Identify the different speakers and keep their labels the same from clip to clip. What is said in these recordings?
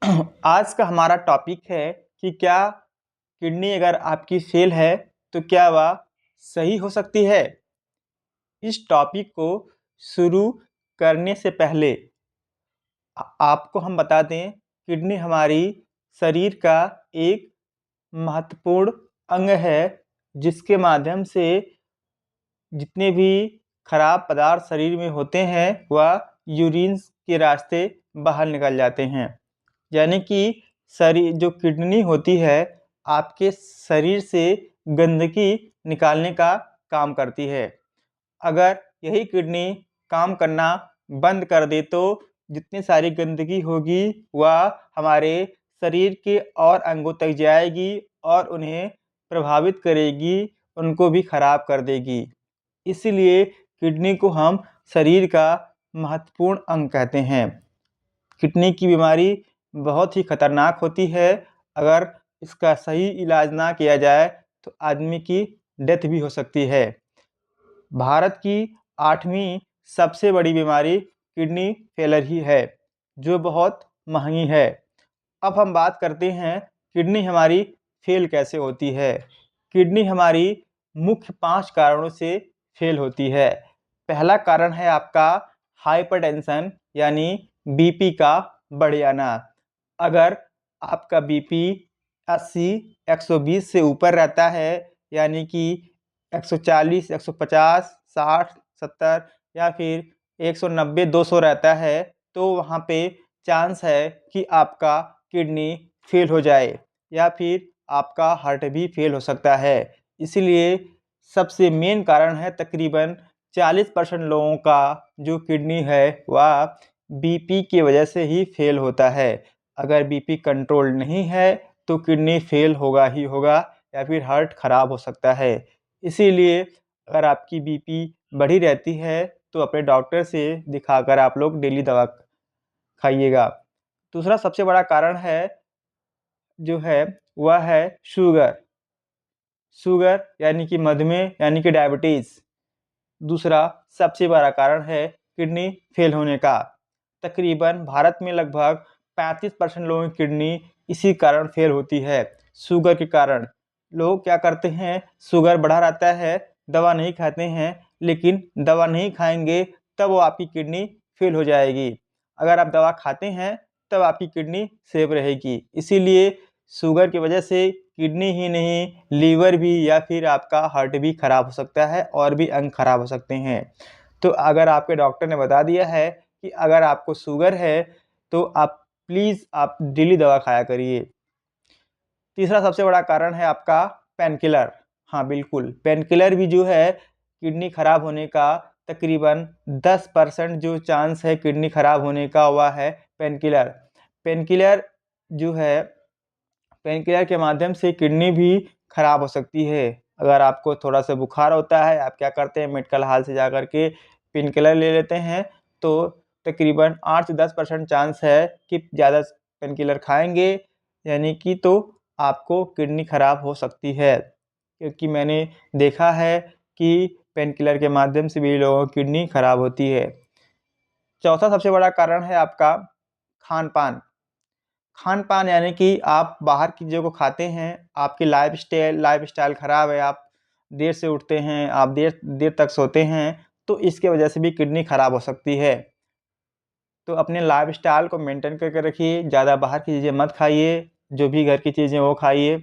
Speaker 1: आज का हमारा टॉपिक है कि क्या किडनी अगर आपकी फेल है तो क्या वह सही हो सकती है। इस टॉपिक को शुरू करने से पहले आपको हम बता दें, किडनी हमारी शरीर का एक महत्वपूर्ण अंग है, जिसके माध्यम से जितने भी खराब पदार्थ शरीर में होते हैं वह यूरिन के रास्ते बाहर निकल जाते हैं। यानी कि शरीर जो किडनी होती है आपके शरीर से गंदगी निकालने का काम करती है। अगर यही किडनी काम करना बंद कर दे तो जितनी सारी गंदगी होगी वह हमारे शरीर के और अंगों तक जाएगी और उन्हें प्रभावित करेगी, उनको भी खराब कर देगी। इसीलिए किडनी को हम शरीर का महत्वपूर्ण अंग कहते हैं। किडनी की बीमारी बहुत ही खतरनाक होती है। अगर इसका सही इलाज ना किया जाए तो आदमी की डेथ भी हो सकती है। भारत की 8वीं सबसे बड़ी बीमारी किडनी फेलर ही है, जो बहुत महंगी है। अब हम बात करते हैं किडनी हमारी फेल कैसे होती है। किडनी हमारी मुख्य 5 कारणों से फेल होती है। पहला कारण है आपका हाइपरटेंशन यानी बीपी का बढ़ जाना। अगर आपका बीपी 80 120 से ऊपर रहता है, यानी कि 140 150 60 70 या फिर 190 200 रहता है, तो वहाँ पे चांस है कि आपका किडनी फेल हो जाए या फिर आपका हार्ट भी फेल हो सकता है। इसलिए सबसे मेन कारण है, तकरीबन 40% लोगों का जो किडनी है वह बीपी की वजह से ही फेल होता है। अगर बीपी कंट्रोल नहीं है तो किडनी फेल होगा ही होगा या फिर हार्ट खराब हो सकता है। इसीलिए अगर आपकी बीपी बढ़ी रहती है तो अपने डॉक्टर से दिखाकर आप लोग डेली दवा खाइएगा। दूसरा सबसे बड़ा कारण है जो है वह है शुगर। शुगर यानी कि मधुमेह यानी कि डायबिटीज़ दूसरा सबसे बड़ा कारण है किडनी फेल होने का। तकरीबन भारत में लगभग 35% लोगों की किडनी इसी कारण फेल होती है, शुगर के कारण। लोग क्या करते हैं, शुगर बढ़ा रहता है, दवा नहीं खाते हैं, लेकिन दवा नहीं खाएंगे तब वो आपकी किडनी फेल हो जाएगी। अगर आप दवा खाते हैं तब आपकी किडनी सेफ रहेगी। इसीलिए शुगर की वजह से किडनी ही नहीं, लीवर भी या फिर आपका हार्ट भी खराब हो सकता है और भी अंग खराब हो सकते हैं। तो अगर आपके डॉक्टर ने बता दिया है कि अगर आपको शुगर है तो आप प्लीज़ आप डेली दवा खाया करिए। तीसरा सबसे बड़ा कारण है आपका पेनकिलर। हाँ बिल्कुल, पेनकिलर भी जो है किडनी खराब होने का तकरीबन 10% जो चांस है किडनी खराब होने का वह है पेनकिलर। पेनकिलर जो है, पेनकिलर के माध्यम से किडनी भी खराब हो सकती है। अगर आपको थोड़ा सा बुखार होता है, आप क्या करते हैं, मेडिकल हॉल से जाकर के पेनकिलर ले लेते हैं, तो तकरीबन 8 से 10% चांस है कि ज़्यादा पेनकिलर खाएंगे यानी कि तो आपको किडनी खराब हो सकती है। क्योंकि मैंने देखा है कि पेनकिलर के माध्यम से भी लोगों की किडनी खराब होती है। चौथा सबसे बड़ा कारण है आपका खान-पान। खान-पान यानी कि आप बाहर की चीज़ों को खाते हैं, आपकी लाइफ़स्टाइल ख़राब है, आप देर से उठते हैं, आप देर देर तक सोते हैं, तो इसके वजह से भी किडनी ख़राब हो सकती है। तो अपने लाइफ़स्टाइल को मेंटेन करके रखिए, ज़्यादा बाहर की चीज़ें मत खाइए, जो भी घर की चीज़ें वो खाइए।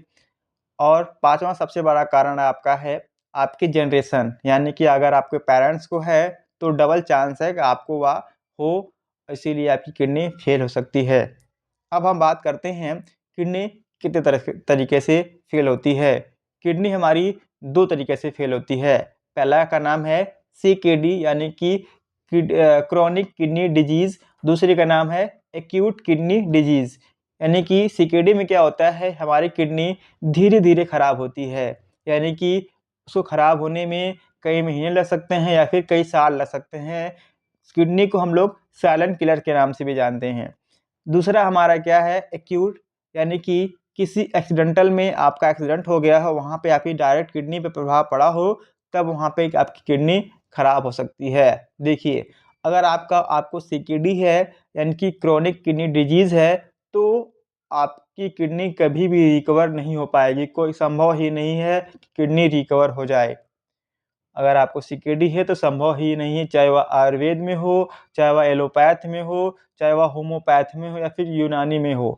Speaker 1: और 5वां सबसे बड़ा कारण आपका है आपकी जनरेशन, यानी कि अगर आपके पेरेंट्स को है, तो डबल चांस है कि आपको वह हो, इसीलिए आपकी किडनी फेल हो सकती है। अब हम बात करते हैं किडनी कितने तरीके से फेल होती है। किडनी हमारी 2 तरीके से फेल होती है। पहला का नाम है सीकेडी यानी कि क्रोनिक किडनी डिजीज़, दूसरे का नाम है एक्यूट किडनी डिजीज़। यानी कि सीकेडी में क्या होता है, हमारी किडनी धीरे-धीरे खराब होती है। यानी कि उसको खराब होने में कई महीने लग सकते हैं या फिर कई साल लग सकते हैं। किडनी को हम लोग साइलेंट किलर के नाम से भी जानते हैं। दूसरा हमारा क्या है, एक्यूट, यानी कि किसी एक्सीडेंटल में आपका एक्सीडेंट हो गया हो, वहाँ पे आपकी डायरेक्ट किडनी पे प्रभाव पड़ा हो, तब वहाँ पे आपकी किडनी खराब हो सकती है। देखिए, अगर आपको सीकेडी है यानी कि क्रोनिक किडनी डिजीज़ है, तो आपकी किडनी कभी भी रिकवर नहीं हो पाएगी। कोई संभव ही नहीं है कि किडनी रिकवर हो जाए। अगर आपको सीकेडी है तो संभव ही नहीं है, चाहे वह आयुर्वेद में हो, चाहे वह एलोपैथ में हो, चाहे वह होम्योपैथ में हो या फिर यूनानी में हो।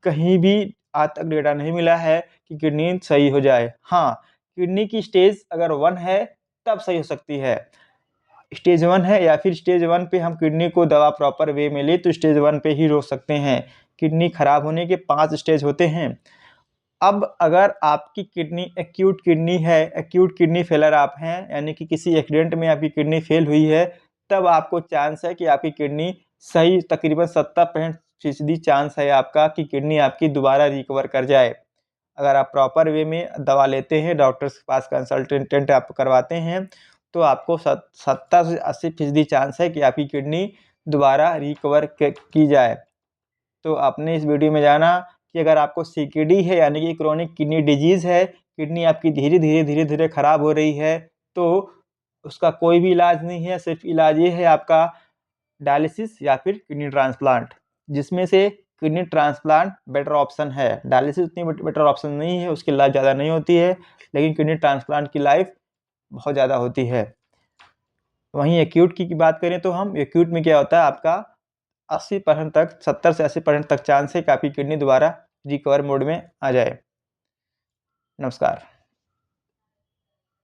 Speaker 1: कहीं भी आज तक डेटा नहीं मिला है कि किडनी सही हो जाए। हाँ, किडनी की स्टेज अगर 1 है तब सही हो सकती है। स्टेज 1 है या फिर स्टेज 1 पे हम किडनी को दवा प्रॉपर वे में ले तो स्टेज 1 पे ही रोक सकते हैं। किडनी खराब होने के 5 स्टेज होते हैं। अब अगर आपकी किडनी एक्यूट किडनी है, एक्यूट किडनी फेलर आप हैं, यानी कि किसी एक्सीडेंट में आपकी किडनी फेल हुई है, तब आपको चांस है कि आपकी किडनी सही, तकरीबन 70% चांस है आपका कि किडनी आपकी दोबारा रिकवर कर जाए। अगर आप प्रॉपर वे में दवा लेते हैं, डॉक्टर्स के पास कंसल्टेंट आप करवाते हैं, तो आपको 70 से 80% चांस है कि आपकी किडनी दोबारा रिकवर की जाए। तो आपने इस वीडियो में जाना कि अगर आपको सीकेडी है, यानी कि क्रोनिक किडनी डिजीज़ है, किडनी आपकी धीरे-धीरे खराब हो रही है, तो उसका कोई भी इलाज नहीं है, सिर्फ़ इलाज ये है आपका डायलिसिस या फिर किडनी ट्रांसप्लांट, जिसमें से किडनी ट्रांसप्लांट बेटर ऑप्शन है। डायलिसिस उतनी बेटर ऑप्शन नहीं है, उसकी लाइफ़ ज़्यादा नहीं होती है, लेकिन किडनी ट्रांसप्लांट की लाइफ़ बहुत ज़्यादा होती है। वहीं एक्यूट की बात करें तो हम एक्यूट में क्या होता है, आपका 80% तक, 70 से 80% तक चांस है कि आपकी किडनी दोबारा रिकवर मोड में आ जाए। नमस्कार।